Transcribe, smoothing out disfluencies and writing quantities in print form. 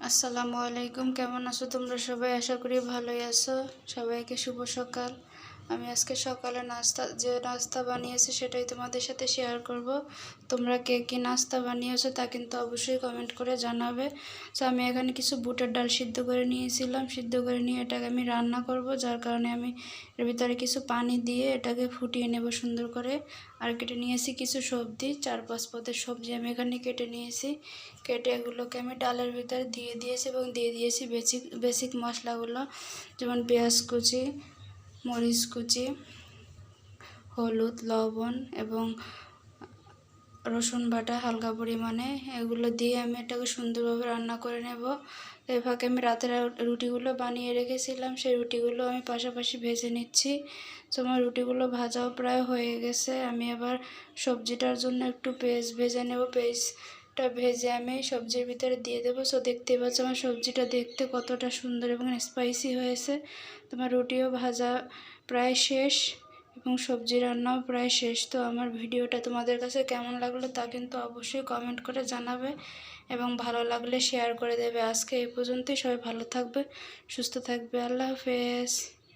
আসসালামু আলাইকুম। কেমন আছো তোমরা সবাই? আশা করি ভালোই আছো। সবাইকে শুভ সকাল। আমি আজকে সকালে নাস্তা বানিয়েছি সেটাই তোমাদের সাথে শেয়ার করব। তোমরা কে কী নাস্তা বানিয়েছো তা কিন্তু অবশ্যই কমেন্ট করে জানাবে। তো আমি এখানে কিছু বুটের ডাল সিদ্ধ করে নিয়েছিলাম। সিদ্ধ করে নিয়ে এটাকে আমি রান্না করব, যার কারণে আমি এর ভিতরে কিছু পানি দিয়ে এটাকে ফুটিয়ে নেব সুন্দর করে। আর কেটে নিয়েছি কিছু সবজি, 4-5 পদের সবজি আমি এখানে কেটে নিয়েছি। কেটে এগুলোকে আমি ডালের ভিতরে দিয়ে দিয়েছি এবং দিয়ে দিয়েছি বেসিক মশলাগুলো, যেমন পেঁয়াজ কুচি, মরিচ কুচি, হলুদ, লবণ এবং রসুন বাটা হালকা পরিমাণে। এগুলো দিয়ে আমি এটাকে সুন্দরভাবে রান্না করে নেব। এই ফাঁকে আমি রাতের রুটিগুলো বানিয়ে রেখেছিলাম, সেই রুটিগুলো আমি পাশাপাশি ভেজে নিচ্ছি। তো আমার রুটিগুলো ভাজাও প্রায় হয়ে গেছে। আমি আবার সবজিটার জন্য একটু পেঁয়াজ ভেজে নেব। পেঁয়াজটা ভেজে আমি সবজির ভিতরে দিয়ে দেবো। সো দেখতে পাচ্ছ আমার সবজিটা দেখতে কতটা সুন্দর এবং স্পাইসি হয়েছে। তোমার রুটিও ভাজা প্রায় শেষ এবং সবজি রান্নাও প্রায় শেষ। তো আমার ভিডিওটা তোমাদের কাছে কেমন লাগলো তা কিন্তু অবশ্যই কমেন্ট করে জানাবে এবং ভালো লাগলে শেয়ার করে দেবে। আজকে এই পর্যন্তই। সবাই ভালো থাকবে, সুস্থ থাকবে। আল্লাহ হাফেজ।